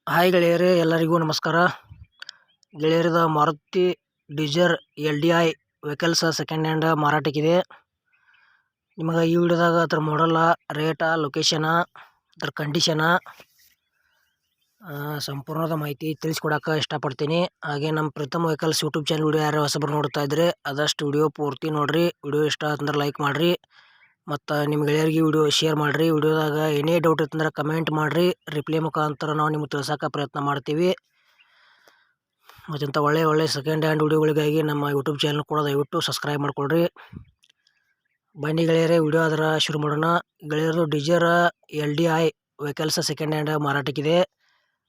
Hi ಗೆಳೆಯರೇ, ಎಲ್ಲರಿಗೂ ನಮಸ್ಕಾರ. ಗೆಳೆಯರದ Maruti Dzire LDI vehicles second hand ಮಾರಾಟಕ್ಕಿದೆ. ನಿಮಗೆ ಈ ವಿಡಿಯೋದಾಗ ಅದರ ಮಾಡಲ್ಲ, ರೇಟ, ಲೊಕೇಶನ, ಅದರ ಕಂಡೀಷನ ಸಂಪೂರ್ಣದ ಮಾಹಿತಿ ತಿಳಿಸ್ಕೊಡಕ್ಕೆ ಇಷ್ಟಪಡ್ತೀನಿ. ಹಾಗೆ ನಮ್ಮ ಪ್ರಥಮ ವೆಹಿಕಲ್ಸ್ ಯೂಟ್ಯೂಬ್ ಚಾನಲ್ ವಿಡಿಯೋ ಯಾರು ಹೊಸಬರು ನೋಡ್ತಾ ಇದ್ರೆ ಆದಷ್ಟು ವಿಡಿಯೋ ಪೂರ್ತಿ ನೋಡ್ರಿ. ವಿಡಿಯೋ ಇಷ್ಟ ಆತಂದ್ರೆ ಲೈಕ್ ಮಾಡಿರಿ ಮತ್ತು ನಿಮ್ಮ ಗೆಳೆಯರಿಗೆ ವಿಡಿಯೋ ಶೇರ್ ಮಾಡಿರಿ. ವಿಡಿಯೋದಾಗ ಏನೇ ಡೌಟ್ ಇತ್ತಂದ್ರೆ ಕಮೆಂಟ್ ಮಾಡಿರಿ, ರಿಪ್ಲೈ ಮುಖಾಂತರ ನಾವು ನಿಮ್ಗೆ ತಿಳ್ಸೋಕೆ ಪ್ರಯತ್ನ ಮಾಡ್ತೀವಿ. ಮತ್ತಿಂಥ ಒಳ್ಳೆ ಸೆಕೆಂಡ್ ಹ್ಯಾಂಡ್ ವಿಡಿಯೋಗಳಿಗಾಗಿ ನಮ್ಮ ಯೂಟ್ಯೂಬ್ ಚಾನಲ್ ಕೂಡ ದಯವಿಟ್ಟು ಸಬ್ಸ್ಕ್ರೈಬ್ ಮಾಡ್ಕೊಳ್ರಿ. ಬನ್ನಿ ಗೆಳೆಯರೇ, ವಿಡಿಯೋ ಅದರ ಶುರು ಮಾಡೋಣ. ಗೆಳೆಯರು Dzire LDI vehicles second hand ಮಾರಾಟಕ್ಕಿದೆ.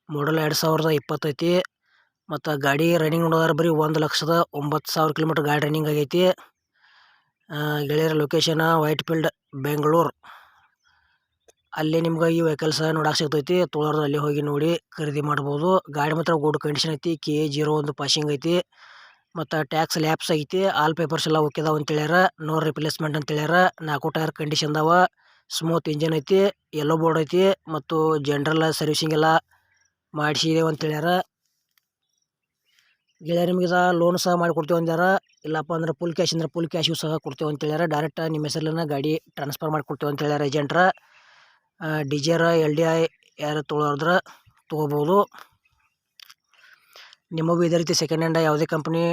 ಮಾಡಲ್ 2020 ಐತಿ ಮತ್ತು ಗಾಡಿ ರನ್ನಿಂಗ್ ನೋಡೋದಾದ್ರೆ ಬರೀ 1,09,000 ಕಿಲೋಮೀಟರ್ ಗಾಡಿ ರನ್ನಿಂಗ್ ಆಗೈತಿ. ಗೆಳೆಯರ ಲೊಕೇಶನ್ ವೈಟ್ ಫೀಲ್ಡ್, ಬೆಂಗಳೂರು. ಅಲ್ಲಿ ನಿಮ್ಗೆ ಈ ವೆಹಿಕಲ್ಸ್ ನೋಡಕ್ಕೆ ಸಿಗ್ತೈತಿ. ತೊಗೊಳೋರು ಅಲ್ಲಿ ಹೋಗಿ ನೋಡಿ ಖರೀದಿ ಮಾಡ್ಬೋದು. ಗಾಡಿ ಮಾತ್ರ ಗುಡ್ ಕಂಡೀಷನ್ ಐತಿ. KA01 ಪಾಸಿಂಗ್ ಐತಿ ಮತ್ತು ಟ್ಯಾಕ್ಸ್ ಲ್ಯಾಪ್ಸ್ ಐತಿ. ಆಲ್ ಪೇಪರ್ಸ್ ಎಲ್ಲ ಓಕೆ ಅದಾವ ಅಂತೇಳ್ಯಾರ. ನೋ ರಿಪ್ಲೇಸ್ಮೆಂಟ್ ಅಂತೇಳ್ಯಾರ. 4 ಟೈರ್ ಕಂಡೀಷನ್ ಅದಾವ. ಸ್ಮೂತ್ ಇಂಜನ್ ಐತಿ. ಯೆಲ್ಲೋ ಬೋರ್ಡ್ ಐತಿ ಮತ್ತು ಜನರಲ್ ಸರ್ವಿಸಿಂಗ್ ಎಲ್ಲ ಮಾಡಿಸಿದೇವು ಅಂತೇಳ್ಯಾರ. ಗೆಳೆಯರು ನಿಮಗೆ ಲೋನ್ ಸಹ ಮಾಡಿಕೊಡ್ತೇವೆ ಅಂದ್ಯಾರ. ಇಲ್ಲಪ್ಪ ಅಂದ್ರೆ ಫುಲ್ ಕ್ಯಾಶ್ ಅಂದ್ರೆ ಫುಲ್ ಕ್ಯಾಶು ಸಹ ಕೊಡ್ತೇವೆ ಅಂತೇಳ್ಯಾರ. ಡೈರೆಕ್ಟ್ ನಿಮ್ಮ ಹೆಸರಲ್ಲಿನ ಗಾಡಿ ಟ್ರಾನ್ಸ್ಫರ್ ಮಾಡಿಕೊಡ್ತೇವೆ ಅಂತೇಳ್ಯಾರ ಏಜೆಂಟ್ರ. ಡಿಸೈರ್ LDI ಯಾರು ತೊಗೊಳೋದ್ರ ತೊಗೋಬೋದು. ನಿಮಗೂ ಇದೇ ರೀತಿ ಸೆಕೆಂಡ್ ಹ್ಯಾಂಡ್ ಯಾವುದೇ ಕಂಪ್ನಿ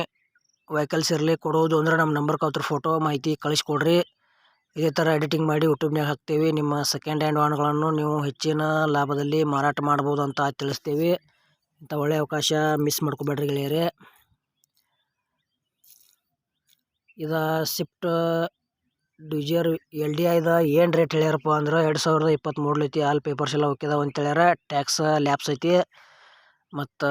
ವೆಹಿಕಲ್ಸ್ ಇರಲಿ ಕೊಡೋದು ಅಂದ್ರೆ ನಮ್ಮ ನಂಬರ್ಗೆ ಅವ್ರ ಫೋಟೋ ಮಾಹಿತಿ ಕಳಿಸ್ಕೊಡ್ರಿ. ಇದೇ ಥರ ಎಡಿಟಿಂಗ್ ಮಾಡಿ ಯೂಟ್ಯೂಬ್ನಾಗ ಹಾಕ್ತೇವೆ. ನಿಮ್ಮ ಸೆಕೆಂಡ್ ಹ್ಯಾಂಡ್ ವಾಹನಗಳನ್ನು ನೀವು ಹೆಚ್ಚಿನ ಲಾಭದಲ್ಲಿ ಮಾರಾಟ ಮಾಡ್ಬೋದು ಅಂತ ತಿಳಿಸ್ತೇವೆ. ಇಂಥ ಒಳ್ಳೆಯ ಅವಕಾಶ ಮಿಸ್ ಮಾಡ್ಕೋಬೇಡ್ರಿ ಗೆಳೆಯರೇ. ಇದು ಸ್ವಿಫ್ಟ್ ಡಿಸೈರ್ LDIದ ಏನು ರೇಟ್ ಹೇಳ್ಯಾರಪ್ಪ ಅಂದ್ರೆ 2023 ಐತಿ. ಆಲ್ ಪೇಪರ್ಸ್ ಎಲ್ಲ ಓಕೆ ಅದಾವ ಅಂತೇಳ್ಯಾರ. ಟ್ಯಾಕ್ಸ್ ಲ್ಯಾಪ್ಸ್ ಐತಿ ಮತ್ತು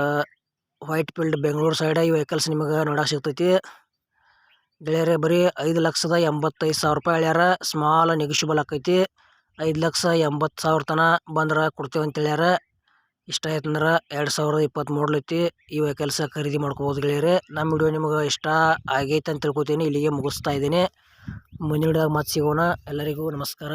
ವೈಟ್ ಫೀಲ್ಡ್ ಬೆಂಗಳೂರು ಸೈಡ್ ಈ ವೆಹಿಕಲ್ಸ್ ನಿಮಗೆ ನೋಡಕ್ಕೆ ಸಿಗ್ತೈತಿ. ಗೆಳೆಯರೇ ಬರೀ 5,85,000 ರೂಪಾಯಿ ಹೇಳ್ಯಾರ. ಸ್ಮಾಲ್ ನೆಗೋಷಿಯಬಲ್ ಆಕೈತಿ. 5,80,000 ತನಕ ಬಂದ್ರೆ ಕೊಡ್ತೇವೆ ಅಂತೇಳ್ಯಾರ. ಇಷ್ಟ ಆಯ್ತಂದ್ರೆ 2023 ಐತಿ. ಈ ವೆಹಿಕಲ್ಸ್ ಖರೀದಿ ಮಾಡ್ಕೋಬೋದು ಗೆಳೆಯರೇ. ನಮ್ಮ ವಿಡಿಯೋ ನಿಮಗೆ ಇಷ್ಟ ಆಗೈತೆ ಅಂತ ತಿಳ್ಕೊತೀನಿ. ಇಲ್ಲಿಗೆ ಮುಗಿಸ್ತಾ ಇದ್ದೀನಿ. ಮುಂದಿನ ವಿಡಿಯೋದಾಗ ಮತ್ತೆ ಸಿಗೋಣ. ಎಲ್ಲರಿಗೂ ನಮಸ್ಕಾರ.